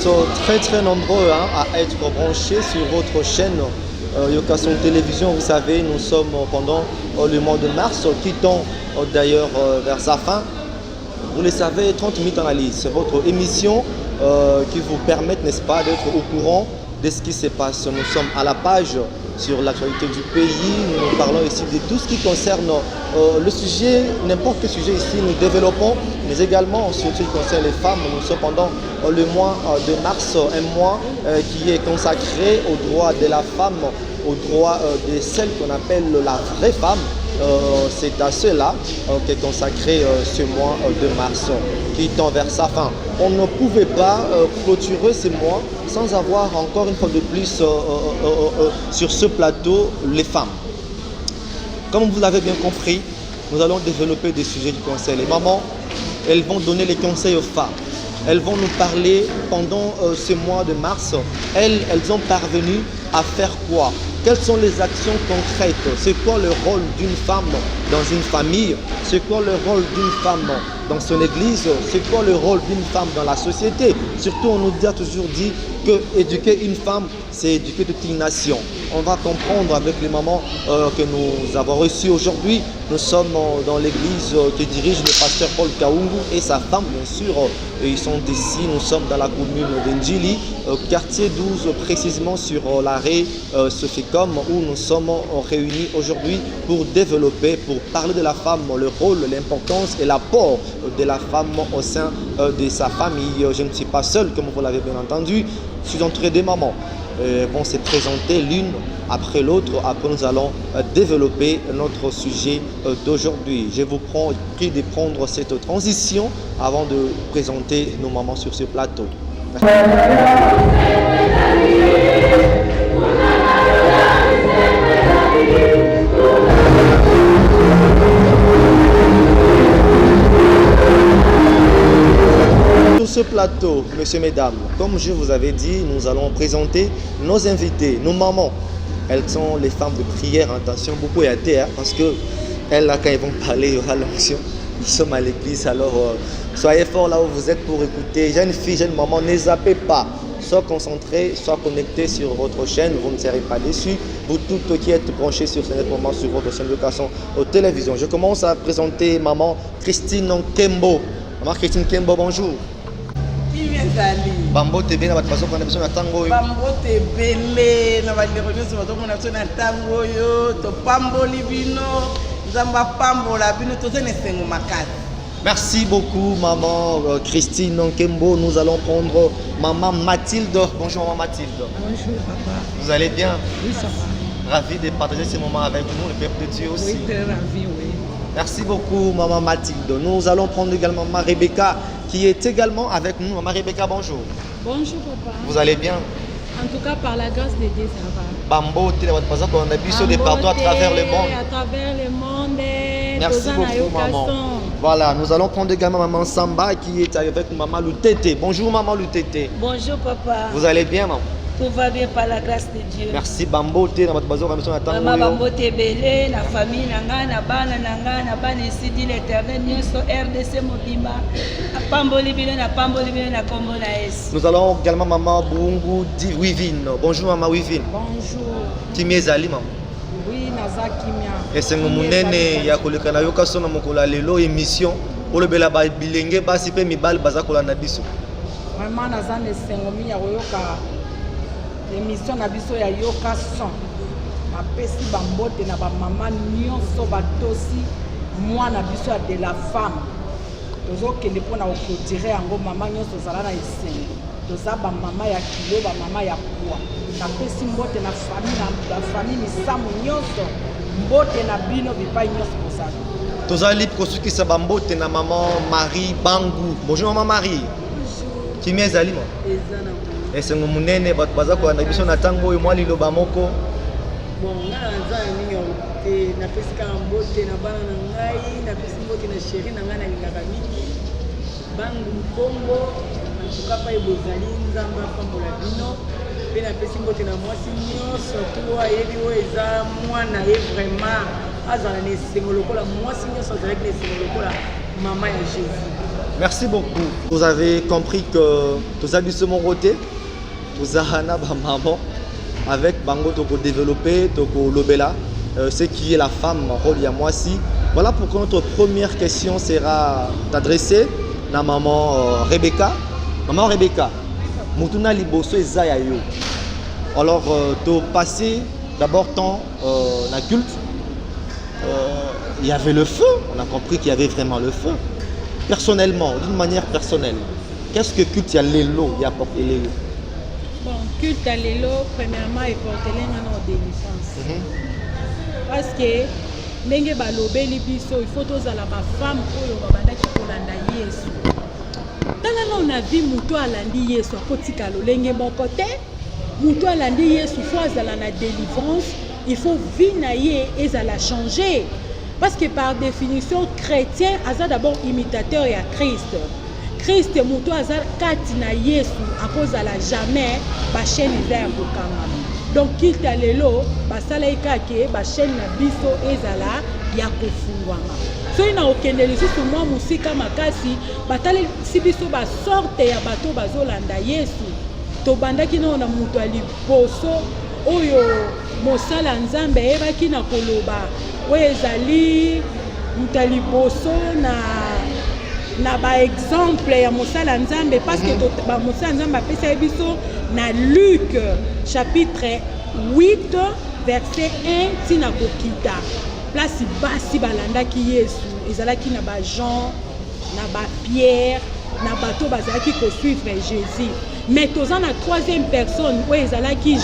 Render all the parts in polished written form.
êtes très nombreux à être branchés sur votre chaîne Yokason Télévision. Vous savez, nous sommes pendant le mois de mars qui tend d'ailleurs vers sa fin. Vous le savez, 30 minutes analyse, c'est votre émission qui vous permet, n'est-ce pas, d'être au courant de ce qui se passe. Nous sommes à la page sur l'actualité du pays. Nous parlons ici de tout ce qui concerne le sujet, n'importe quel sujet ici, nous développons, mais également sur ce qui concerne les femmes. Nous sommes pendant le mois de mars, un mois qui est consacré aux droits de la femme, aux droits de celle qu'on appelle la vraie femme. C'est à cela qu'est consacré ce mois de mars qui tend vers sa fin. On ne pouvait pas clôturer ce mois sans avoir encore une fois de plus sur ce plateau les femmes. Comme vous l'avez bien compris, nous allons développer des sujets qui concernent les mamans. Elles vont donner les conseils aux femmes. Elles vont nous parler pendant ce mois de mars. Elles ont parvenu à faire quoi? Quelles sont les actions concrètes? C'est quoi le rôle d'une femme dans une famille? C'est quoi le rôle d'une femme dans son église? C'est quoi le rôle d'une femme dans la société? Surtout, on nous a toujours dit que éduquer une femme, c'est éduquer toute une nation. On va comprendre avec les mamans que nous avons reçues aujourd'hui. Nous sommes dans l'église que dirige le pasteur Paul Kaungu et sa femme, bien sûr. Ils sont ici, nous sommes dans la commune d'Ndjili, quartier 12, précisément sur l'arrêt Soficom, où nous sommes réunis aujourd'hui pour développer, pour parler de la femme, le rôle, l'importance et l'apport de la femme au sein de sa famille. Je ne suis pas seul, comme vous l'avez bien entendu. Je suis entouré des mamans. Vont se présenter l'une après l'autre. Après, nous allons développer notre sujet d'aujourd'hui. Je vous prie de prendre cette transition avant de présenter nos mamans sur ce plateau. Sur ce plateau, messieurs, mesdames, comme je vous avais dit, nous allons présenter nos invités, nos mamans. Elles sont les femmes de prière. Attention, beaucoup à terre, parce que elles, là, quand elles vont parler, il y aura l'onction. Nous sommes à l'église, alors soyez forts là où vous êtes pour écouter. Jeunes filles, jeunes mamans, ne zappez pas. Soyez concentrés, soyez connectés sur votre chaîne, vous ne serez pas déçus. Vous toutes qui êtes branchés sur ce moment sur votre chaîne de Yokason aux télévisions. Je commence à présenter maman Christine Nkembo. Maman Christine Nkembo, bonjour. Bambo tebe na batpaso kwa nabiso na tango yo. Bambo tebele na bandeko nyonso bazomona biso na tango yo. Topamboli bino, nzamba pambola bino tozene sengo makasi. Merci beaucoup maman Christine Nkembo. Nous allons prendre maman Mathilde. Bonjour maman Mathilde. Bonjour papa. Vous allez bien? Oui, ça va. Ravi de partager ce moment avec nous, le peuple de Dieu aussi. Oui, très ravi, oui. Merci beaucoup maman Mathilde. Nous allons prendre également maman Rebecca qui est également avec nous. Maman Rebecca, bonjour. Bonjour papa. Vous allez bien? En tout cas, par la grâce de Dieu, ça va. Bambo, tu es on a vu de partout à travers le monde. À travers le monde. Merci beaucoup maman. Voilà, nous allons prendre également maman Samba qui est avec maman Lutete. Bonjour maman Lutete. Bonjour papa. Vous allez bien maman? Tout va bien par la grâce de Dieu. Merci Bambo, tu es dans votre maison comme ça. Maman Bambo Tebele, la famille nanga, na bana nanga, na bana ici dit l'Éternel, nyonso RDC Mobimba, Pamboli bino na kombo na Yesu. Nous allons également maman Bungu di Wivine. Bonjour maman Wivine. Bonjour. Kimi ezali maman? Oui, naza kimia. Esengo munene ya koleka na Yokason na mokolo lelo émission. Olobela ba bilenge basi pe mibali baza kolanda biso. Vraiment naza nesengo mi ya koyoka émission na biso ya Yokason. Mapesi bambote na ba mama nyonso batosi mwana biso ya de la femme. Tozokende mpona kokotire yango mama nyonso ozala na esengo. Toza ba mama ya kilo, ba mama ya poids. Napesi mbote na famille misamu nyonso. Mbote na bino bipai nyonso kosala. Tozali kosukisa bambote na maman Marie Bangu. Bonjour maman Marie. Bonjour. Kimi ezali mo? Ezana. Esengo munene bato baza kolanda biso na tango oyo mwa liloba moko. Bon, nga naza na mingi te napesi kaka mbote na bana na ngai, napesi mbote na chéri na ngai nalingaka mingi. Bangu Nkombo, antuka pa ebozali nzambe apambola bino. Mpe napesi mbote na mwasi nyonso to ayebi oyo eza mwana ye vraiment azala na esengo lokola mwasi nyonso azalaki na esengo lokola mama ya Jésus. Merci beaucoup. Vous avez compris que tous habissements rotés, tous ahana maman avec bango toko développer toko lobela, ce qui est la femme rôle ya moi si. Voilà pourquoi notre première question sera adressée à maman Rebecca. Maman Rebecca, mutuna liboso ezaya yo. Alors tu passé d'abord temps la culte. Il y avait le feu, on a compris qu'il y avait vraiment le feu. Personnellement, d'une manière personnelle, qu'est-ce que culte y a l'élo, y a porté l'élo? Bon, culte à l'élo, premièrement, il porte l'engagement de délivrance. Parce que, ndenge balobeli biso, il faut tous à la femme oyo babandaki kolanda Yesu. Tala on a vu muto alandi Yesu akotika lolenge moko te. Muto alandi Yesu faut azala na délivrance, il faut vivre na ye ezala changer. Parce que par définition, chrétien, aza d'abord imitateur et à Christ. Christ, muto aza kati na Yesu, à cause à la jamais, ba chaîne eza bokanga. Donc, quitte à l'élo, ba sala ikake, ba chaîne na biso ezala ya kofungwanga. So ina okende lisusu mwa musika makasi, batale si biso ba sorte ya bato bazolanda Yesu. To bandaki na muto ali poso oyo mosala nzambe ebaki na koloba. Oyo ezali mutali boso na ba exemple ya mosala nzambe parce que ba mosala nzambe apesa biso na Luc chapitre 8 verset 1 tina kokita place basi balandaki Yesu ezalaki na ba Jean na ba Pierre na bato bazalaki ko suivre Jésus mais toza na troisième personne oyo ezalaki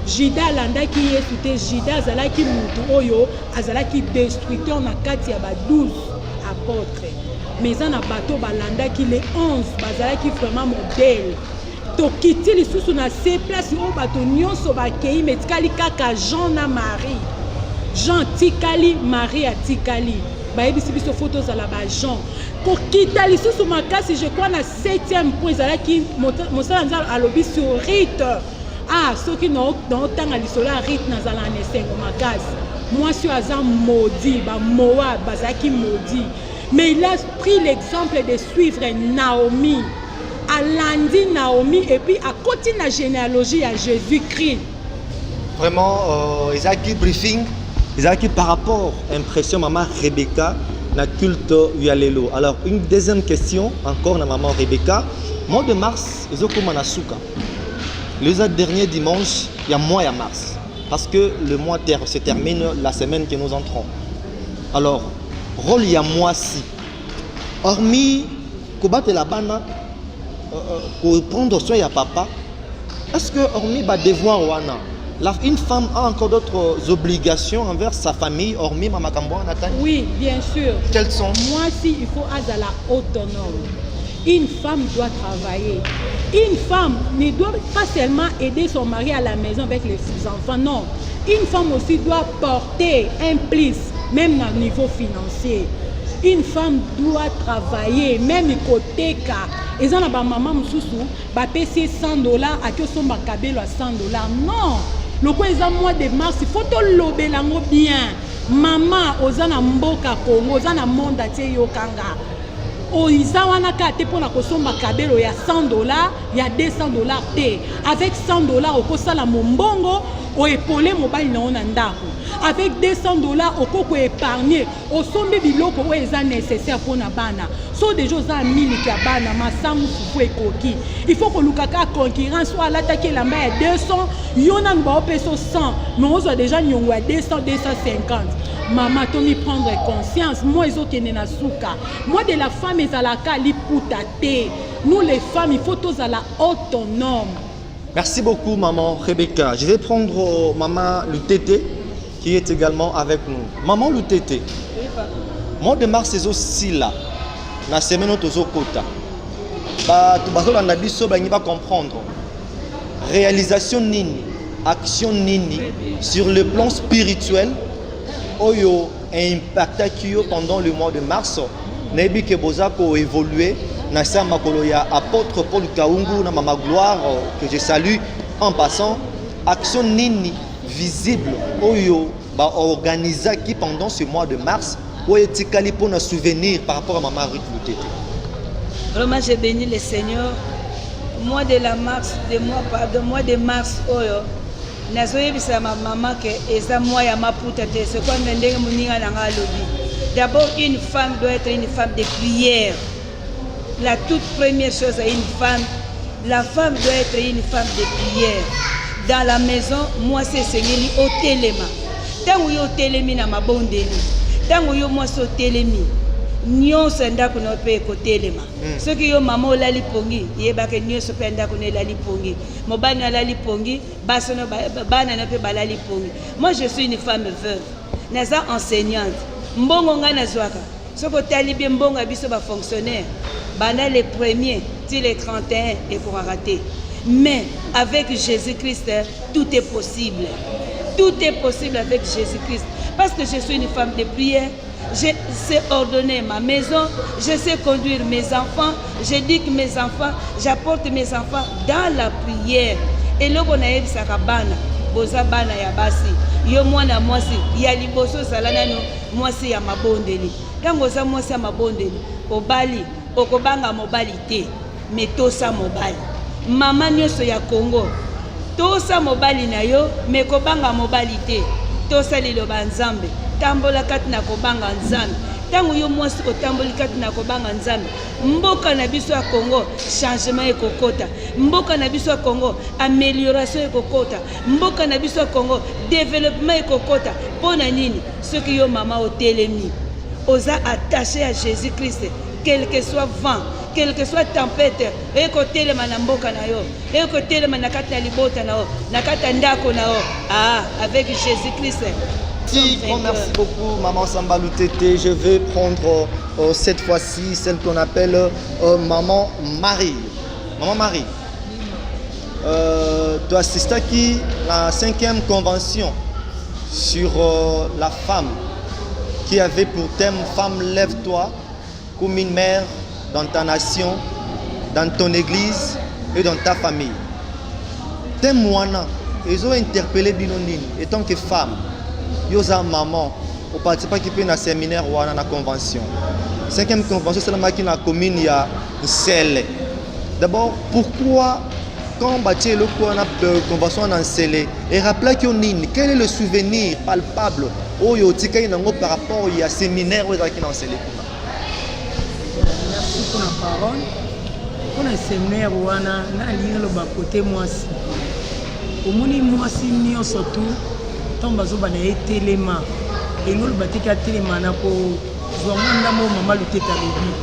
Juda alandaki Yesu te. Juda azalaki mutu oyo azalaki destructeur na kati ya ba 12 apôtres mais na bato balandaki les 11 bazalaki vraiment modèle. Tokiti lisusu na se place oyo bato nyonso bakei metikali kaka Jean na Marie. Jean tikali, Marie atikali. Bayebisi biso photo za la ba Jean. Kokita lisusu makasi je crois na 7e point ezalaki mosala nzala alobi sur rite. Ah, ceux qui n'ont tanga lisola rite nazala na esengo makasi. Moi je suis aza maudit, ba Moab bazaki maudit. Mais il a pris l'exemple de suivre Naomi. Alandi Naomi et puis à côté de la généalogie à Jésus-Christ. Vraiment, Isaki briefing, Isaki par rapport à l'impression maman Rebecca, la culte Uyalelo. Alors une deuxième question encore na maman Rebecca. Mois de mars, Ezoko Manasuka. Le dernier dimanche, il y a mois de mars. Parce que le mois se termine la semaine que nous entrons. Alors, rôle il y a mois-ci. Hormis Kobat et la Bana, pour prendre soin de papa, est-ce que hormis ba devoir wana, une femme a encore d'autres obligations envers sa famille, hormis Mama Kamboa Nathan? Oui, bien sûr. Quelles sont? Moi, si il faut être autonome. Une femme doit travailler. Une femme ne doit pas seulement aider son mari à la maison avec les enfants, non. Une femme aussi doit porter un plus, même au niveau financier. Une femme doit travailler, même côté cas. Et ça, ma maman moussou, ba payer $100 à que son makabelo à $100. Non. Le quoi ils mois de mars, il faut te lober lango bien. Maman, ozana mboka Congo, ozana monde atie yokanga. Oiza wana ka te pona kosomba kabelo ya $100, ya $200 te. Avec $100 okosala mombongo o épauler mobile na ona ndako. Avec $200 okoko épargner, osombi biloko o eza nécessaire pona bana. So déjà za 1000 ya bana masangu fufu ekoki. Il faut que lukaka concurrence soit l'attaquer la main à 200, yona ngba peso 100, mais on soit déjà nyongo à 200 250. Maman, tu me prendre conscience. Moi, ils ont été na souka. Moi, de la femme, ils ont la caliputate. Nous, les femmes, il faut tous à la autonome. Merci beaucoup, maman Rebecca. Je vais prendre maman Lutete, qui est également avec nous. Maman Lutete, mois de mars, c'est aussi là. La semaine où tu es au quota. Tu vas comprendre. Réalisation nini, action nini, sur le plan spirituel. Oyo impact pendant le mois de mars nebi ke bozako évoluer na sa makolo ya apôtre Paul Kaungu na mama gloire que je salue en passant action nini visible oyo ba organiser qui pendant ce mois de mars oyo tikali pour na souvenir par rapport à maman Ruth Lutete. Vraiment, j'ai béni le Seigneur. Mois de mars, oyo. Nazoyebisa ma maman que eza moi ya maputa te. C'est quoi ndenge muninga na ngalobi. D'abord, une femme doit être une femme de prière. La toute première chose à une femme, la femme doit être une femme de prière. Dans la maison, moi c'est Seigneur au téléma. Tango yo télémi na mabondeli. Tango yo moi so télémi. Nyonso ndako na pe ko téléma. Ce qui yo maman olali pongi, yeba ke nyonso pe ndako na lali pongi. Mobani alali pongi, basono bana na pe balali pongi. Moi je suis une femme veuve. Naza enseignante. Mbongo nga nazwaka. Ce que tali bien mbongo biso ba fonctionnaire. Bana les premiers, till les 31 et pour rater. Mais avec Jésus-Christ, tout est possible. Tout est possible avec Jésus-Christ. Parce que je suis une femme de prière, je sais ordonner ma maison, je sais conduire mes enfants, j'éduque mes enfants, j'apporte mes enfants dans la prière. Et là, on a eu ça bana, boza bana ya basi. Yo mwana mwasi, ya liboso salana no mwasi ya mabondeli. Tango za mwasi ya mabondeli, obali, okobanga mobali te, mais tosa mobali. Mama nyonso ya Congo tosa mobali na yo me kobanga mobali te tosa liloba nzambe tambola kati na kobanga nzambe tango yo mwasi otamboli kati na kobanga nzambe mboka na biso ya Congo changement ekokota mboka na biso ya Congo amélioration ekokota mboka na biso ya Congo développement ekokota pona nini soki yo mama otelemi oza attaché à Jésus-Christ quel que soit vent quelle que soit tempête, écoutez le manamboka na yo, écoutez le manakata libota na yo, nakata ndako na yo, avec Jésus-Christ. Merci beaucoup, Maman Sambalou Tété. Je vais prendre cette fois-ci celle qu'on appelle Maman Marie. Maman Marie, tu assistes à la 5e convention sur la femme qui avait pour thème Femme, lève-toi comme une mère dans ta nation, dans ton église et dans ta famille. Témoignant, ils ont interpellé Binonine, et tant que femme, ils ont maman, au participant qui peut dans séminaire ou dans la convention. 5e convention, c'est la qui dans la commune, il y a Sele. D'abord, pourquoi, quand bâti le convention en Sele, et rappelez quel est le souvenir palpable par rapport à séminaire ou à Sele? Pour la parole, pour le séminaire, on a lié le côté moisi. Au moni moisi, nous surtout, tant que nous avons été les mains. Et nous, le bâtiment a été les mains pour jouer un mot, maman, le tête à l'ébis.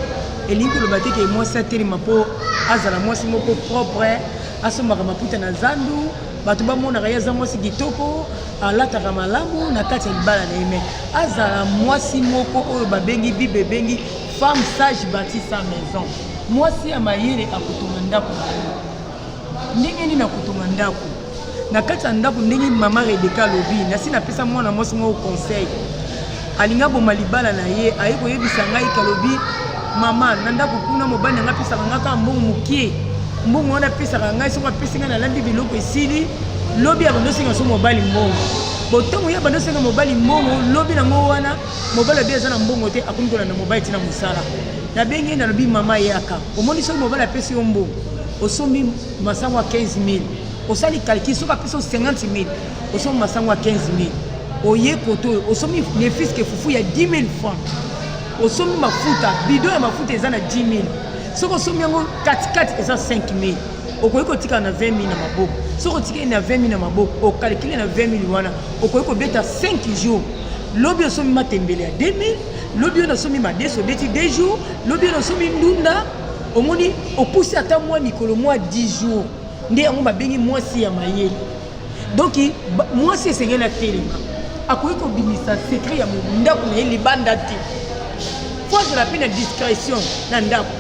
Et nous, le bâtiment est moisi, été les mains pour azala moisi, mon propre, à ce moment où tu as zandu, batuba mona rayaza moisi kitoko, à la taramalamu, na kati libala na ime. Azala moisi moko, oyo babengi bibe bengi. Femme sage bâtit sa maison. Moi si à maïre à kutumandako. Ndenge na kutumandako. Na kati ndako ndenge mama Rebecca lobi. Na si na pesa mwana mwasi mo conseil. Alinga bo malibala na ye ayiko yebisa ngai kalobi mama nandako kuna mobani nga pesa ngaka mbongo mukie. Mbongo na pesa ngai so pesa nga na landi biloko esili. Lobi abondo singa so mobali mbongo. Botongo ya bando senga mobali mbongo lobi na ngo wana mobali bia zana mbongo te akunikola na mobali tina musala na bengi na lobi mama yaka omoni so mobali apesi mbongo osombi masango 15000 osali calcul soka peso 50000 osombi masango 15000 oye koto osombi les fils que fufu ya 10000 francs osombi mafuta bidon ya mafuta ezana 10000 soko osombi yango 4 eza 5000 okoyi kotika na 20000 na maboko soko tika na 20000 na maboko okalkule na 20000 wana okoyi kobeta 5 jours lobi osomi matembele ya 2000 lobi ona somi madeso beti 2 jours lobi ona somi ndunda omoni opusi ata mwa mikolo mwa 10 jours nde yango babengi mwasi ya mayele donc mwasi esengeli atelema akoyi kobimisa secret ya ndako na ye libanda te fois de la peine de discrétion na ndako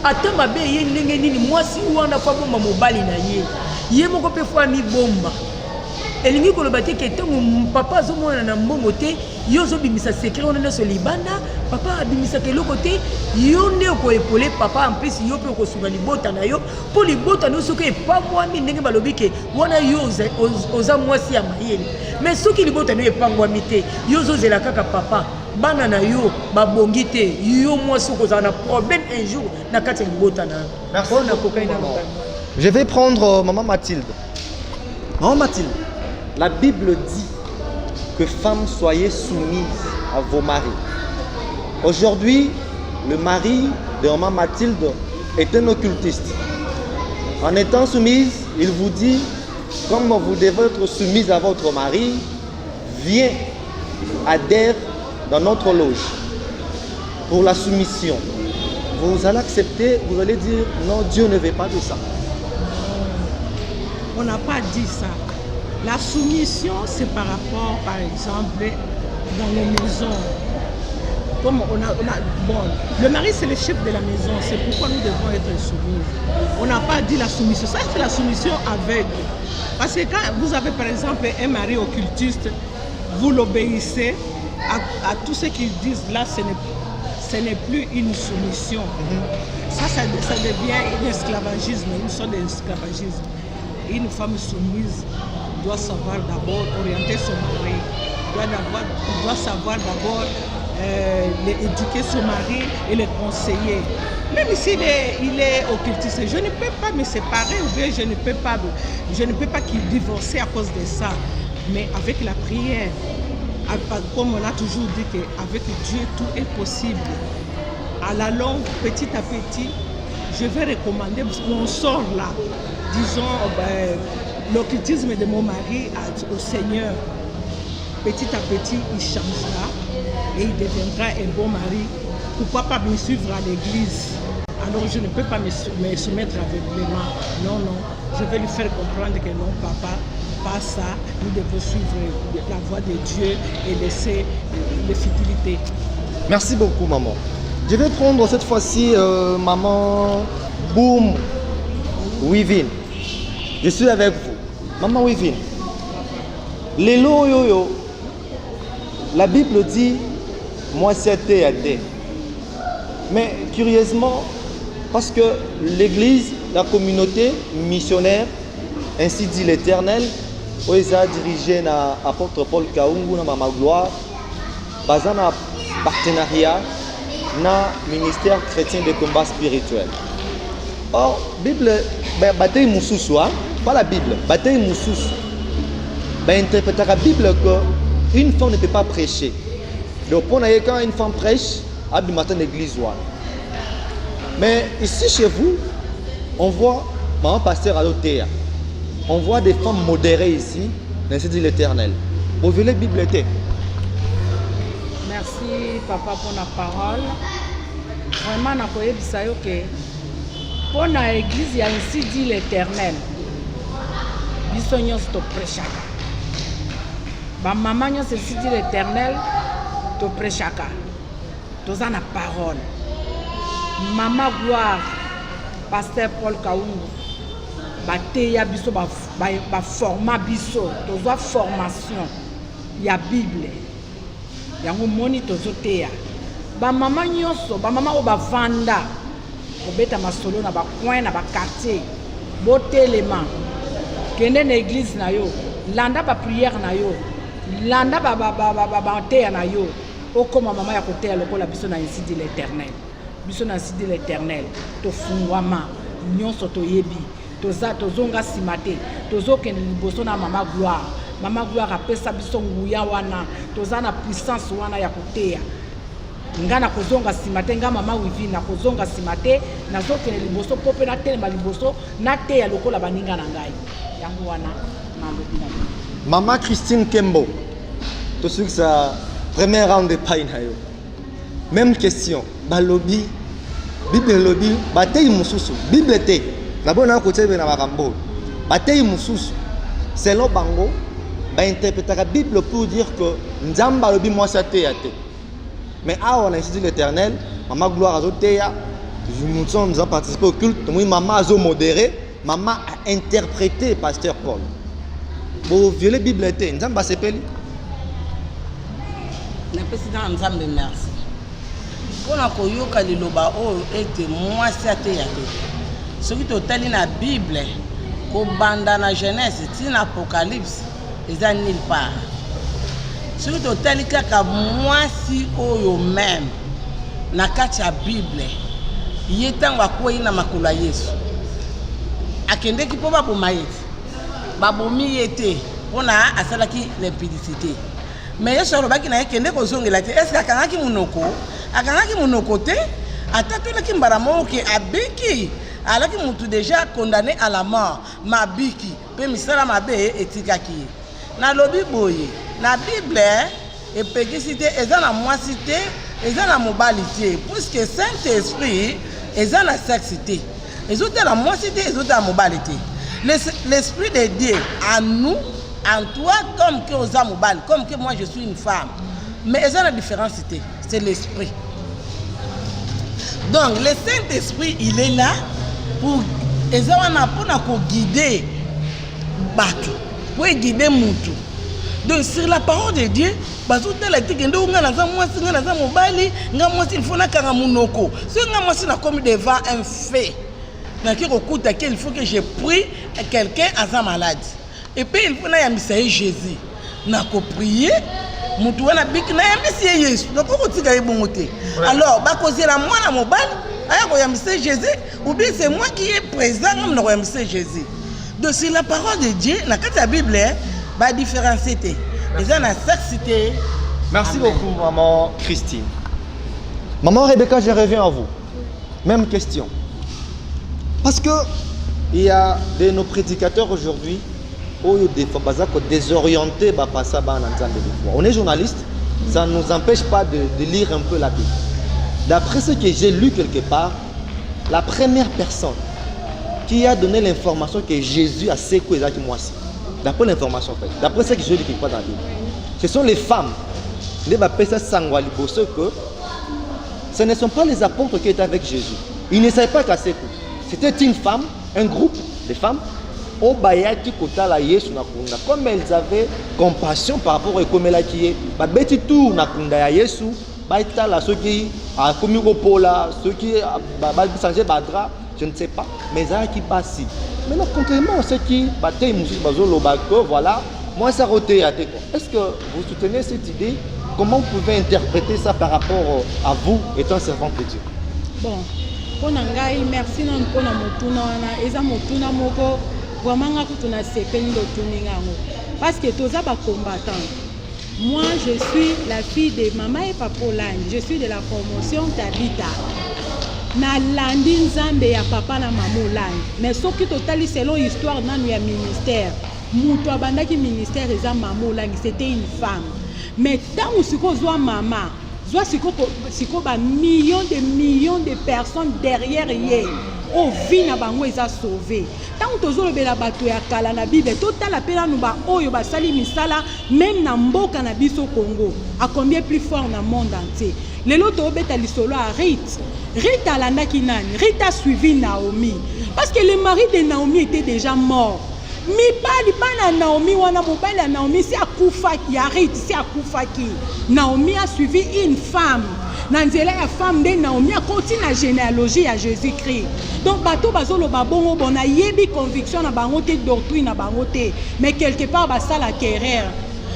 ata mabe ye ndenge nini mwasi wana kwa bomba mobali na ye moko pe fois mi bomba elingi koloba te ke ntango papa azomona na mbongo te yo ozobimisa secret wana nyonso libanda papa abimisa keloko te yo nde okoepole papa ampesi yo mpe okosunga libota na yo mpo libota na yo soki epangwami ndenge balobi ke wana yo oza mwasi ya mayele mais soki libota na yo epangwami te yo ozozela kaka papa bana na yo babongi te yo mwasi okozala na problème un jour na kati ya libota na Merci mpona beaucoup, kokai na maman. mokano. Je vais prendre maman Mathilde. Maman Mathilde, la Bible dit que femmes soyez soumises à vos maris. Aujourd'hui, le mari de maman Mathilde est un occultiste. En étant soumise, il vous dit, comme vous devez être soumise à votre mari, viens, adhère dans notre loge pour la soumission. Vous allez accepter, vous allez dire, non, Dieu ne veut pas de ça. On n'a pas dit ça. La soumission, c'est par rapport, par exemple, dans les maisons. Comme bon, le mari, c'est le chef de la maison. C'est pourquoi nous devons être soumis. On n'a pas dit la soumission. Ça, c'est la soumission aveugle. Parce que quand vous avez, par exemple, un mari occultiste, vous l'obéissez à tout ce qu'ils disent. Là, ce n'est plus une soumission. Ça devient un esclavagisme, une sorte d'esclavagisme. Une femme soumise doit savoir d'abord orienter son mari, doit savoir d'abord éduquer son mari et le conseiller. Même s'il est occultiste, je ne peux pas me séparer ou bien je ne peux pas qu'il divorce à cause de ça. Mais avec la prière, comme on a toujours dit qu'avec Dieu tout est possible. À la longue, petit à petit, je vais recommander, parce qu'on sort là, disons, l'occultisme de mon mari au Seigneur. Petit à petit, il changera et il deviendra un bon mari. Pourquoi pas me suivre à l'église? Alors je ne peux pas me soumettre aveuglément. Non, je vais lui faire comprendre que non, papa, pas ça. Nous devons suivre la voie de Dieu et laisser les fidélités. Merci beaucoup, maman. Je vais prendre cette fois-ci maman Boum Wivin. Je suis avec vous. Maman Wivin. Lelo yoyo. La Bible dit moi c'était à des. Mais curieusement, parce que l'église, la communauté missionnaire, ainsi dit l'Éternel, où ils ont dirigé l'apôtre Paul Kaungu, na Mama Gloire, basé na partenariat na ministère chrétien de combat spirituel. Or, Bible, bataille Moussous, pas la Bible, bataille Moussous, interpréter la Bible que une femme ne peut pas prêcher. Donc, quand une femme prêche, à du matin l'église. Mais ici chez vous, on voit maman pasteur à l'hôtel. On voit des femmes modérées ici, ainsi dit l'Éternel. Vous voulez la Bible était. Merci papa pour la parole. Vraiment, je que pour l'église, il y a ainsi dit l'Éternel. Bisognos to prêchaka. Ba maman nous ainsi dit l'Éternel to prêchaka. Tous en la parole. Maman gloire, pasteur Paul Kaungu. Bateya biso ba format biso, tous formation. Il y a Bible. Yango moni tozoteya ba mama nyonso ba mama o ba vanda obeta masolo na ba coin na ba quartier botelema kende na église na yo landa ba prière na yo landa ba teya na yo okoma mama ya koteya lokola biso na ainsi dit l'Éternel biso na ainsi dit l'Éternel to fungwama nyonso to yebi tozonga simate tozokende liboso na mama gloire. Mama gloire apesa biso nguya wana tozana puissance wana ya koteya ngana kozonga simate nga mama wivi na kozonga simate nazokene liboso pope na telema liboso na teya lokola baninga na ngai yango wana na lobi na Maman Christine Kembo. Tout ce que ça première round de pain yo. Même question. Balobi Bible lobby batay mususu Bible te na bona côté na bakambo batay mususu selon bango interpréter la Bible pour dire que Nzamba lobi moi ça te. Mais on a dit l'Éternel, maman gloire à Zotéa, nous sommes participé au culte, oui maman a modéré, maman a interprété pasteur Paul. Bon violer Bible était Nzamba c'est peli. Le président Nzambe merci. Pour la koyoka liloba o ete moi ça te yate. Ce qui totali na Bible ko banda na Genèse, tina Apocalypse. Ils n'ont nulle part. soki totali kaka mwasi oyo même na kati ya Bible ye ntango akwei na makolo ya Yesu akendeki mpo baboma ye te babomi ye te mpona asalaki l'impudicité mais Yesu alobaki na ye kende kozongela te eske akangaki monoko te atatelaki mbala moko ke abiki alaki mutu déjà condamné à la mort mabiki mpe misala mabe etikaki ye nalobi boye na Bible epekisi te eza na mwasi te eza na mobali te puisque Saint-Esprit eza na sexe te ezotala mwasi te ezotala mobali te l'Esprit de Dieu en nous en toi comme que oza mobali comme que moi je suis une femme mais eza na différence te c'est l'Esprit. Donc le Saint-Esprit il est là pour guider bateau, pour guider mutu. Donc sur la parole de Dieu, bazotala tikende nga naza mwasi nga naza mobali nga mwasi il faut na kanga munoko. Si nga mwasi na comme devant un fait. Na ki kokuta qu'il faut que je prie quelqu'un aza malade. Et puis il faut na yambisa Jésus. Na ko prier mutu wana biki na yambisa Yesu. Donc ko tika ebongo te. Alors ba kozela mwana mobali aya ko yambisa Jésus ou bien c'est moi qui est présent comme na ko yambisa Jésus. Donc c'est la parole de Dieu na kati ya Bible ba différencier. Eza na sexité. Merci beaucoup maman Christine. Maman Rebecca, je reviens à vous. Même question. Parce que il y a de nos prédicateurs aujourd'hui désorientés. On est journaliste, ça ne nous empêche pas de lire un peu la Bible. D'après ce que j'ai lu quelque part, la première personne qui a donné l'information que Jésus a sécurisé moi, d'après l'information, d'après ce que j'ai lu quelque part dans la Bible, ce sont les femmes. Ce ne sont pas les apôtres qui étaient avec Jésus. Ils ne savaient pas qu'à Sékou. C'était une femme, un groupe de femmes, comme elles avaient compassion par rapport à Komela qui est, je ne sais pas, mais ça qui passe. Maintenant, contrairement à ceux qui battaient, voilà, moi ça roté à tes. Est-ce que vous soutenez cette idée? Comment vous pouvez interpréter ça par rapport à vous étant servant de Dieu? Bon. Merci pour motuna wana eza motuna moko vraiment nga kutuna sepeli lotuni ngango parce que toza ba combattant. Moi je suis la fille de maman et papa Olange, je suis de la promotion Tabita na landi nzambe ya papa na maman Olange mais soki totali selon histoire nanu ya ministère mutu abandaki ministère eza maman Olange, c'était une femme mais tant usiko zwa mama soit siko ba millions de personnes derrière ye au vie na bango eza sauvé tant tozolo bela bato ya kala na Bible totala pela no ba oyo ba sali misala même na mboka na biso Congo a combien plus fort na monde entier lelo to beta lisolo a Rita alandaki nani Rita a suivi Naomi parce que le mari de Naomi était déjà mort. Mibali bana Naomi wana mobali ya Naomi si akufaki ya Rita si akufaki Naomi a suivi une femme nanzela ya femme de Naomi a continué la généalogie à Jésus-Christ. Donc bato bazolo babongo bona yebi conviction na bango te doctrine na bango te mais quelque part basala querer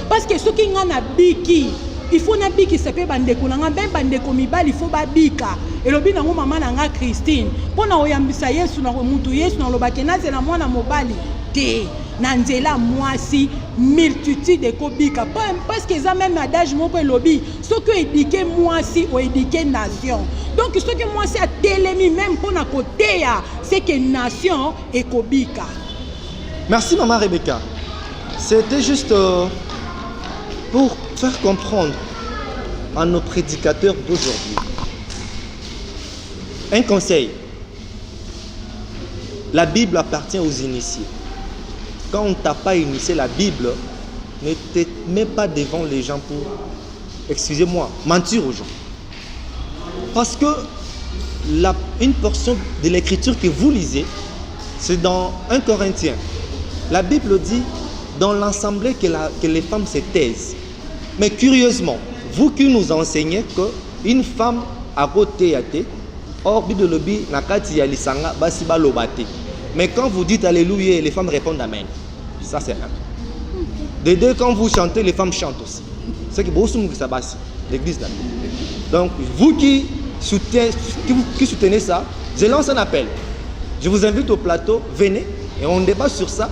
parce que ceux qui ngana biki il faut na biki sepe bandeko na nga bandeko mibali il faut babika elobi nango mama na nga Christine pona oyambisa Yesu na mutu Yesu na lobaki na zela mwana mobali te nanzela mwasi multitude ekobika parce que ça même adage moko elobi soki éduquer mwasi ou éduquer nation donc soki mwasi a telemi même pona koteya c'est que nation ekobika. Merci maman Rebecca. C'était juste pour faire comprendre à nos prédicateurs d'aujourd'hui un conseil. La Bible appartient aux initiés. Quand on ne t'a pas initié la Bible, ne te mets pas devant les gens pour, excusez-moi, mentir aux gens. Parce que une portion de l'écriture que vous lisez, c'est dans 1 Corinthiens. La Bible dit dans l'assemblée que les femmes se taisent. Mais curieusement, vous qui nous enseignez qu'une femme a côté à thé, or Bible le dit, nakati ya lisanga basi ba lobate. Mais quand vous dites alléluia, les femmes répondent amen. Ça c'est un. De deux, quand vous chantez, les femmes chantent aussi. C'est que beaucoup ça basi l'église là. Donc vous qui soutenez ça, je lance un appel. Je vous invite au plateau, venez et on débat sur ça.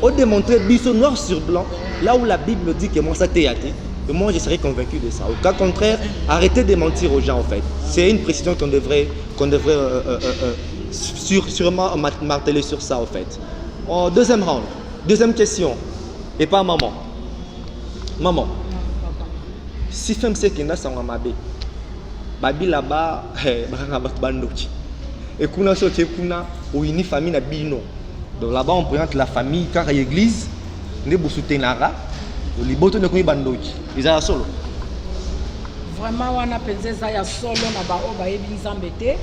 On démontrer biso noir sur blanc, là où la Bible dit que moi ça théâtre, et moi je serais convaincu de ça. Au cas contraire, arrêtez de mentir aux gens en fait. C'est une précision qu'on devrait sûrement marteler sur ça en fait. Deuxième round, deuxième question, et pas maman. Maman, si femme c'est qu'il y a ça mabe, babi là-bas, bandoki. Et kuna so kuna ou une famille na bino. Donc là-bas on présente la famille car l'église ne vous soutenara. Les botos ne connaissent pas bandoki. Ils ont solo. Vraiment wana penze za ya solo na ba oba yebi nzambe te.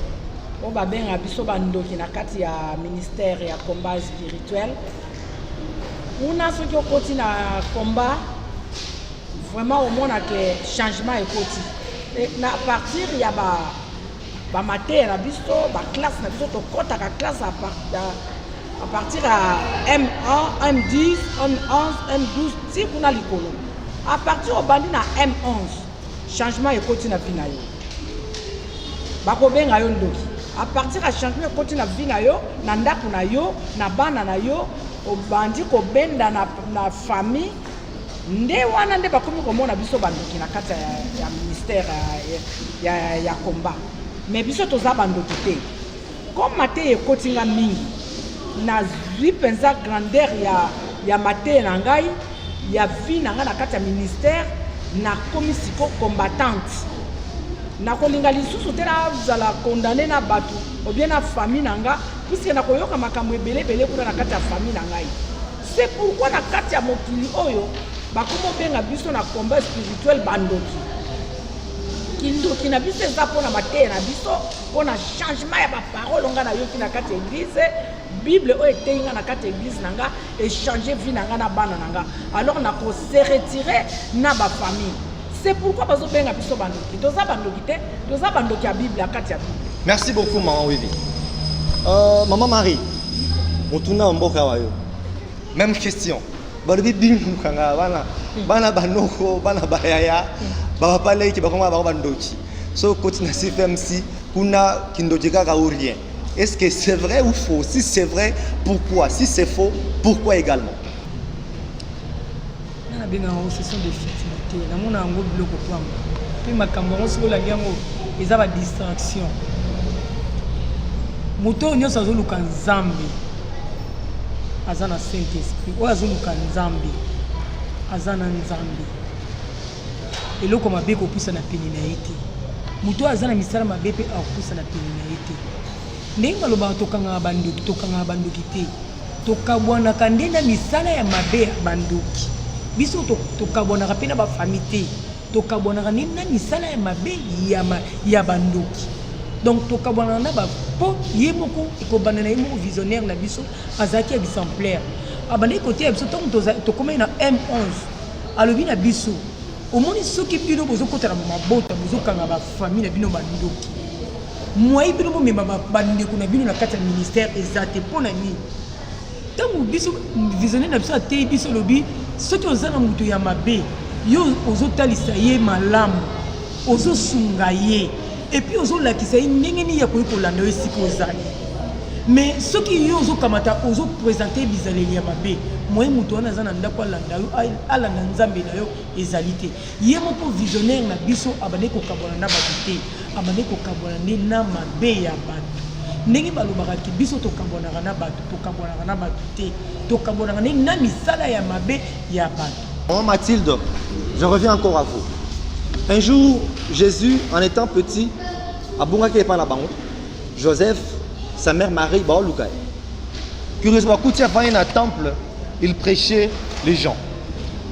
Oba benga biso bandoki na kati ya ministère ya combat spirituel. Una so ki okoti na combat vraiment au monde que changement ekoti. Et na partir ya ba mater na biso ba classe na biso to kota ka classe à partir à M1, M10, M11, M12, si vous avez l'école. À partir au bandi na M11, changement est continu à finayo. Bako benga yo ndoki. À partir à changement est continu à finayo, na ndaku na yo, na bana na yo, au bandi ko benda na famille. Nde wana nde bakomi komona biso bandoki na kati ya ministère ya combat. Mais biso toza bandoki te. Comme maté est continu à mingi. Na zwi penza grandeur ya maté na ngai ya vie na nga na kati ya ministère na komi siko combattante na kolinga lisusu te na zala condamné na bato ou bien na famille na nga puisque na koyoka makambo ebele kuna na kati ya famille na ngai. C'est pourquoi na kati ya mokili oyo bakomo benga biso na combat spirituel bandoki kindoki na biso eza mpona maté na biso mpona changement ya baparole nga na yoki na kati ya église. Bible o etenga na kati église nanga échanger vie nanga na bana nanga alors na ko se retirer na ba famille. C'est pourquoi bazo benga biso bandoki toza bandoki te toza bandoki ya Bible ya kati ya Bible. Merci beaucoup maman Wivi. Maman Marie, motuna mboka wayo. Même question. Balobi bingu kanga bana banoko bana bayaya ba pale ki bakoma ba bandoki. So continue si FMC kuna kindoki kaka ou rien. Est-ce que c'est vrai ou faux? Si c'est vrai, pourquoi? Si c'est faux, pourquoi également? Ce sont des futilités. Dans mon angle bloc au point. Puis ma caméra sur la gamme, ils ont la distraction. Moto nyo sazo luka nzambe. Azana Saint-Esprit. Ou azo luka nzambe. Azana nzambe. Et là comme abeko puisa na péninaité. Moto azana misala mabepe a puisa na péninaité. Ndenge baloba tokanga bandoki te tokabwanaka nde na misala ya mabe ya bandoki biso tokabwanaka mpe na bafamille te tokabwanaka nde na misala ya mabe ya bandoki donc tokabwanaka na bapo ye moko ekobanda na ye moko visionnaire na biso azalaki exemplaire abandaki kotia biso ntango tokomai na M11 alobi na biso omoni soki bino bozokotana mabota bozokanga bafamille na bino bandoki moi bino bomema bandeko na bino na kati ya ministère ezate mpona nini ntango biso visionnaire na biso atei biso lobi soki oza na moto ya mabe yo ozotalisa ye malamu ozosunga ye epuis ozolakisa ye ndenge nini ya koki kolanda yo esika ozali mais soki yo ozokamata ozopresente bizaleli ya mabe moi moto wana aza na ndako alanda yo alanda nzambe na yo ezali te ye moko visionnaire na biso abandeki kokabwana na bato te abandeki kokabwana nde na mabe ya bato ndenge balobaka ki biso tokabwanaka na bato te tokabwanaka nde na misala ya mabe ya bato. Maman Mathilde, je reviens encore à vous. Un jour, Jésus, en étant petit, a bongaki epa na bango, Joseph, sa mère Marie, ba lukai. Curieusement, quand il va dans le temple, il prêchait les gens.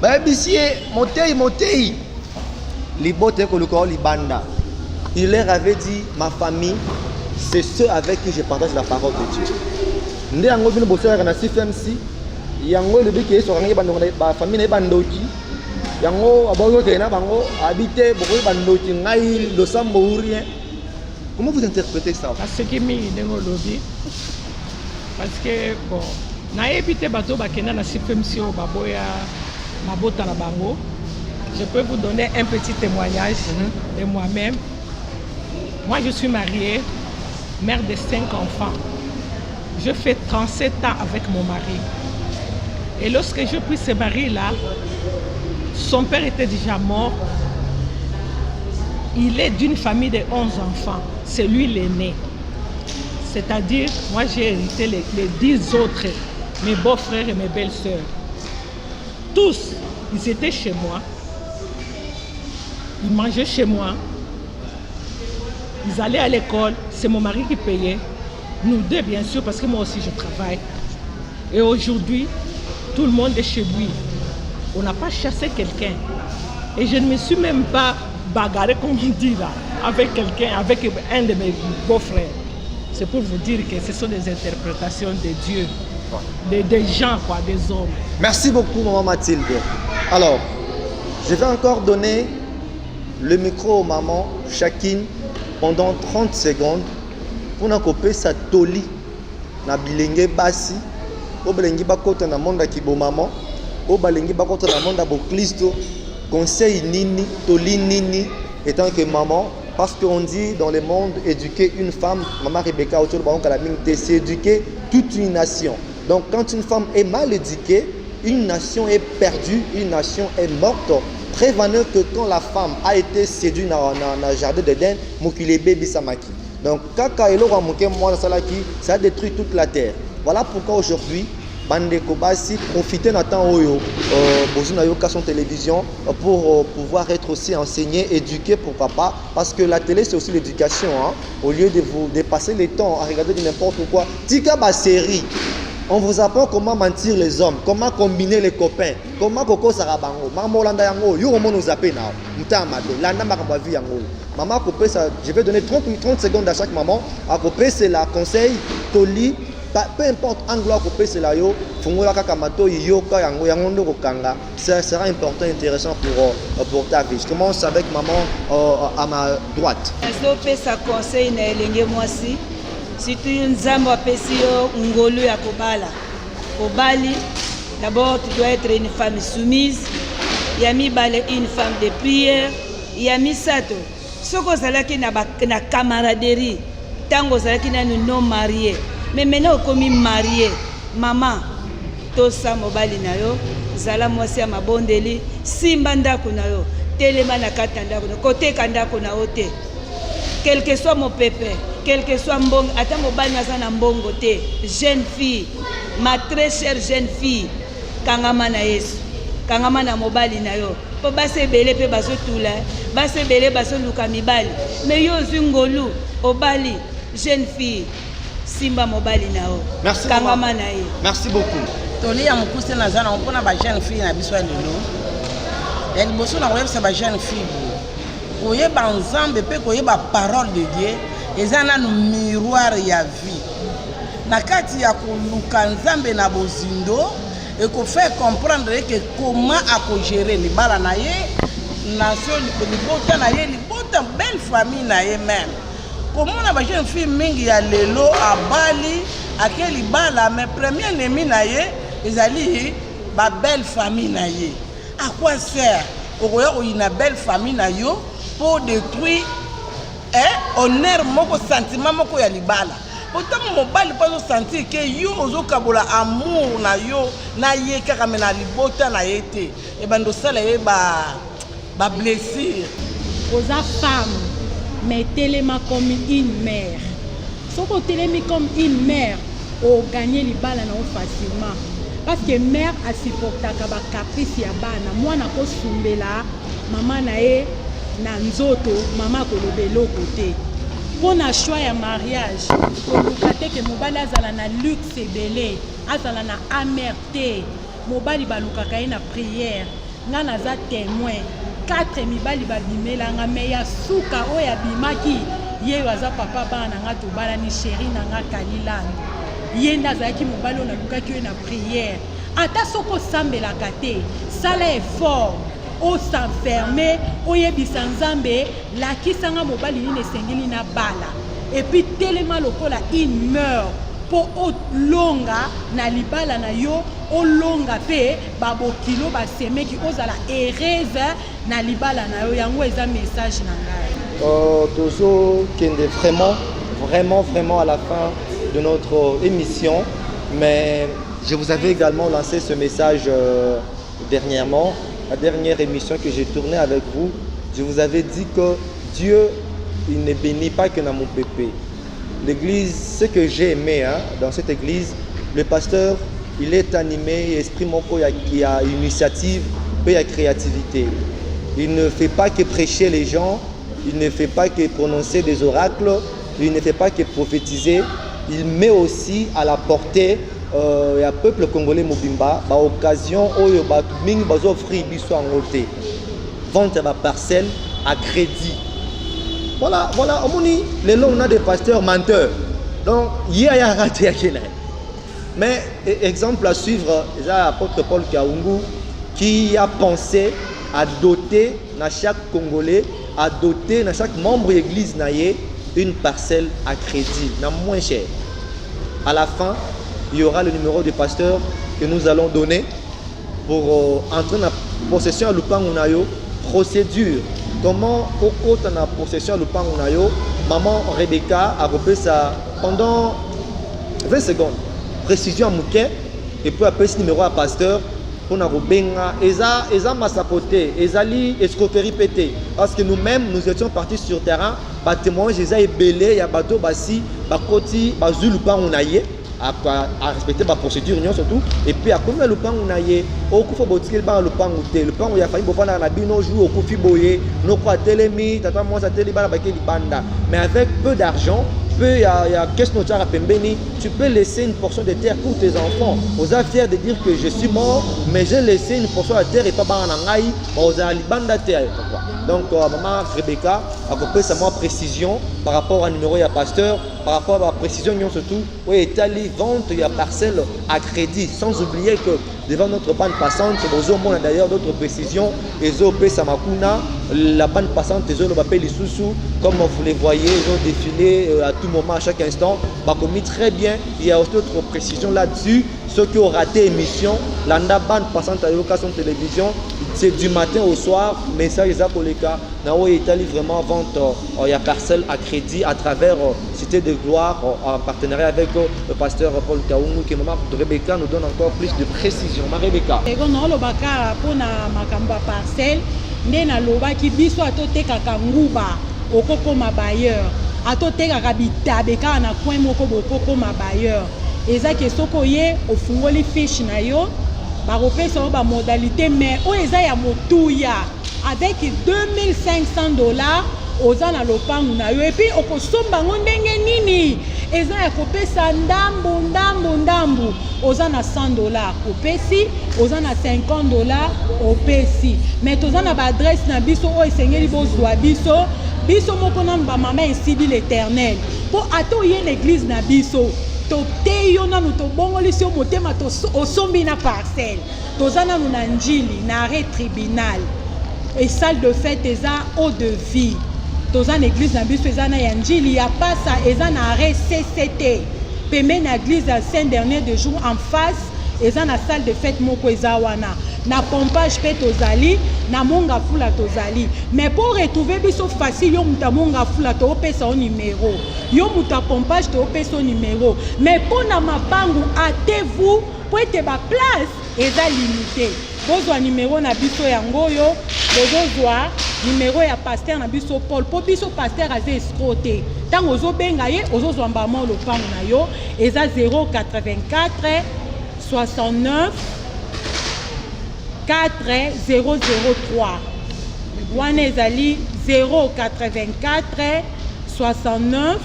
Bah bissier, motei. Les bottes que le corps les banda. Il leur avait dit, ma famille, c'est ceux avec qui je partage la parole de Dieu. Ndé ango bino bosseur na CFMC, yango le biki so rangi bando ba famille na bandoki. Yango aboyo ke na bango habiter boko bandoki ngai lo sambo rien. Comment vous interprétez ça? Parce que mi ndengo lobi. Parce que bon, na ebité bato bakenda na CFMC o baboya mabota na bango. Je peux vous donner un petit témoignage de moi-même. Moi, je suis mariée, mère de 5 enfants. Je fais 37 ans avec mon mari. Et lorsque je pris ce mari-là, son père était déjà mort. Il est d'une famille de 11 enfants. C'est lui l'aîné. C'est-à-dire, moi j'ai hérité les 10 autres, mes beaux-frères et mes belles-sœurs. Tous, ils étaient chez moi. Ils mangeaient chez moi. Ils allaient à l'école. C'est mon mari qui payait. Nous deux, bien sûr, parce que moi aussi je travaille. Et aujourd'hui, tout le monde est chez lui. On n'a pas chassé quelqu'un. Et je ne me suis même pas bagarré, comme on dit là, avec quelqu'un, avec un de mes beaux-frères. C'est pour vous dire que ce sont des interprétations de Dieu, des gens, quoi, des hommes. Merci beaucoup, maman Mathilde. Alors, je vais encore donner le micro aux mamans, chacune, pendant 30 secondes, pour nous couper sa toli, na bilenge basi, au balengi bakota na monde ki bo maman, au balengi bakota na monde bo Christo, conseil nini, toli nini, étant que maman, parce qu'on dit dans le monde, éduquer une femme, maman Rebecca autour de c'est éduquer toute une nation. Donc quand une femme est mal éduquée, une nation est perdue, une nation est morte. Prévenez que quand la femme a été séduite dans le jardin d'Éden, Mokile Baby Samaki. Donc kaka eloko moke mwana salaki, ça détruit toute la terre. Voilà pourquoi aujourd'hui Bandeko Basi profiter d'un temps oyo bozuna yoka son télévision pour pouvoir être aussi enseigné, éduqué pour papa, parce que la télé c'est aussi l'éducation, hein. Au lieu de vous dépasser le temps à regarder de n'importe quoi, tika ba série. On vous apprend comment mentir les hommes, comment combiner les copains, comment koko sarabango, maman landa yango, yo comment nous appeler now, mtamade, landa makamba vie yango. Maman coupé ça, je vais donner 30 secondes à chaque maman. À couper c'est la conseil, toli, peu importe anglo à couper c'est la yo, fungola kakamato yoka yango yango ndo kokanga. Ça sera important, intéressant pour ta vie. Je commence avec maman à ma droite. Je sa conseil na elenge mwasi. Si tu nzambo apesi yo ngolu ya kobala. Kobali, d'abord tu dois être une femme soumise. Yami bale une femme de prière. Yami sato. Soko zalaki na camaraderie. Tango zalaki na non marié. Mais maintenant comme marié, maman tosa mobali na yo, zala mwasi ya mabondeli, simba ndako na yo, telema na kata ndako na côté kandako na ote. Quel que soit mon pépé, quel que soit mbongo, ata mobali na na mbongo te, jeune fille, ma très chère jeune fille, kangama na Yesu, kangama na mobali na yo. Po base belé pe baso tula, base belé baso luka mibali. Mais yo zungolu, obali, jeune fille, simba mobali na yo. Merci kangama na ye. Merci beaucoup. Toli ya mukuse na zana on pona ba jeune fille na biso lelo. Ya liboso na koyebisa ba jeune fille. Koyeba nzambe pe koyeba parole de Dieu, eza nanu miroir ya vie. Na kati ya koluka nzambe na bozindo et qu'on fait comprendre que comment gérer les balles na ye, nation libota na ye, libota belle famille na ye même. Comment on a ba jeune fille mingi ya lelo a Bali akeli bala mais premier ennemi na ye ezali ba belle famille na ye. À quoi sert okoya une belle famille na yo pour détruire honneur moko sentiment moko ya libala. Autant mobali pas sentir que yo ozokabola amour na yo na ye kaka mena libota na yete e bando sala ye ba blessure. Aux femmes, mais tellement comme une mère. Sauf que tellement comme une mère, on gagne les balles facilement. Parce que mère a supporté kaba caprice ya bana. Moi na ko sumbela, maman na e na nzoto, maman ko lobelo côté. Pour na choix ya mariage, kokate ke mobali azala na luxe belé, azala na amerté, mobali balukaka ye na prière, nga naza témoin. 4 mibali babimela nga me ya suka oyo abimaki ye waza papa bana nga tobala ni chéri na nga kalilando. Ye ndazalaki mobali oyo nalukaki oyo na prière. Ata soko sambelaka te, sala effort. O s'enfermer, oyebisa nzambe, lakisanga mobali nini esengeli na bala. Et puis tellement lokola il meurt pour longa na libala na yo, olonga pe babokilo basemeki ozala heureuse na libala na yo yango eza message na ngai. Tozo kende vraiment à la fin de notre émission, mais je vous avais également lancé ce message dernièrement, la dernière émission que j'ai tournée avec vous. Je vous avais dit que Dieu, il ne bénit pas que dans mon pépé. L'église, ce que j'ai aimé dans cette église, le pasteur, il est animé, il exprime qu'il y a initiative, il y a créativité. Il ne fait pas que prêcher les gens, il ne fait pas que prononcer des oracles, il ne fait pas que prophétiser, il met aussi à la portée le peuple congolais Mobimba, occasion où il va offrir vente à parcelle à crédit. Voilà, on a des pasteurs menteurs. Donc, il y a raté à Kenya. Mais, exemple à suivre, il y a l'apôtre Paul Kaungu qui a pensé à doter dans chaque Congolais, à doter dans chaque membre de l'église une parcelle à crédit, moins cher. À la fin, il y aura le numéro du pasteur que nous allons donner pour entrer dans la possession à Lupangunayo. Procédure. Comment au dans la possession à Lupangunayo, maman Rebecca a repris ça pendant 20 secondes. Précision à Mouquet, et puis après ce numéro à pasteur pour na Rubenga, Eza massapoté, Ezali escroquerie pété. Parce que nous-mêmes, nous étions partis sur terrain, témoigner Eza et belé, il y a bateau, basi, bakoti, bazu Lupangunaye. À respecter la procédure surtout et puis à combien le pan on a yé au coup faut botter le pan le pan il a fallu pour faire la bino joue au coup fiboyer nos quoi télémi tata moi ça télé bala baké banda mais avec peu d'argent il y a qu'est-ce notaire à Pembeni, tu peux laisser une portion de terre pour tes enfants. Vous êtes fiers de dire que je suis mort, mais j'ai laissé une portion de terre et pas banangaï, aux alibanda terre. Donc maman Rebecca a compris sa précision par rapport à numéro et à pasteur, par rapport à la précision surtout, oui, Italie vente il y a parcelle à crédit, sans oublier que devant notre bande passante, nous avons d'ailleurs d'autres précisions, Ezopé Samakuna, la bande passante, les autres appellent les sous-sous, comme vous les voyez, ils ont défilé à tout moment, à chaque instant, bah, commis très bien, il y a aussi d'autres précisions là-dessus, ceux qui ont raté l'émission, la bande passante à l'occasion de télévision, c'est du matin au soir, message des Akoleka, Nao Italie vraiment vente, il y a parcelle à crédit à travers Cité de Gloire, en partenariat avec le pasteur Paul Kaungu, qui maman Rebecca nous donne encore plus de précision. Ma Rebecca. Et on a le bacar pour na makamba parcelle, né na loba qui biso atote kakanguba, okoko ma bailleur, atote kakabita beka na coin moko bokoko ma bailleur. Eza ke soko ye ofungoli fiche na yo, ba repesa ba modalité mais o eza ya motuya avec $2500 oza na lopangu na yo et puis okosomba ngo ndenge nini eza ya kopesa ndambu oza na $100 opesi oza na $50 opesi mais toza na ba adresse na biso o esengeli bozwa biso moko na ba mama esidi l'Éternel po ato ye l'église na biso te yo nanu tobongolisi yo motema osombi na parcelle toza nanu na njili na arrêt tribunal et salle de fête eza eau de vie toza na église na biso eza na ya njili ya pasa eza na arrêt CCT pembeni na église ya Saint Dernier de Jour en face eza na salle de fête moko eza wana na pompage pe tozali na monga fula tozali mais pour retrouver biso facile yo muta monga fula to opesa o numéro yo muta pompage to opesa o numéro mais pour na mabangu atez-vous pour être ba place eza limité bozwa numéro na biso yango yo bozozwa numéro ya pasteur na biso Paul po biso pasteur aza escroté tango ozobenga ye ozozwa mbama lopango na yo eza 084 69 4003 wana ezali 084 69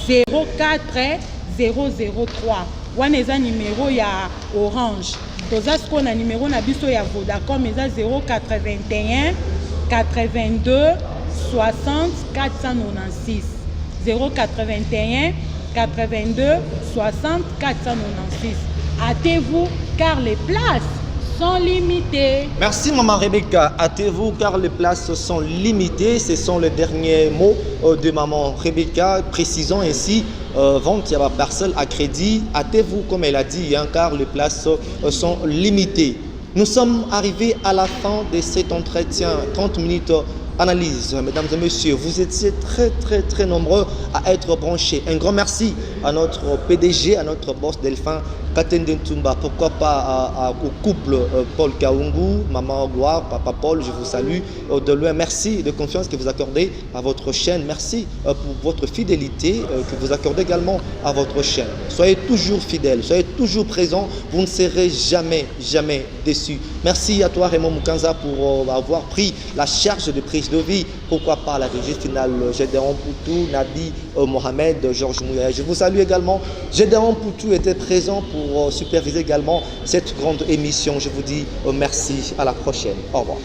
04 003 wana eza numéro ya Orange toza siko na numéro na biso ya Vodacom eza 081 82 60 496 081 82 60 496. Hâtez-vous car les places sont limitées. Merci Maman Rebecca. Hâtez-vous car les places sont limitées. Ce sont les derniers mots de Maman Rebecca. Précisons ainsi, vente à la parcelle à crédit. Hâtez-vous comme elle a dit, hein, car les places sont limitées. Nous sommes arrivés à la fin de cet entretien. 30 minutes analyse. Mesdames et messieurs, vous étiez très nombreux à être branchés. Un grand merci à notre PDG, à notre boss Delphin Katende Ntumba. Pourquoi pas au couple Paul Kaungu, Maman Gloire, Papa Paul, je vous salue de loin. Merci de confiance que vous accordez à votre chaîne. Merci pour votre fidélité que vous accordez également à votre chaîne. Soyez toujours fidèles, soyez toujours présents. Vous ne serez jamais déçus. Merci à toi Raymond Mukanza pour avoir pris la charge de prise de vie. Pourquoi pas la régie finale Gédéon Poutou, Nabi Mohamed, Georges Mouya. Je vous salue également. Gédéon Poutou était présent pour superviser également cette grande émission. Je vous dis merci, à la prochaine. Au revoir.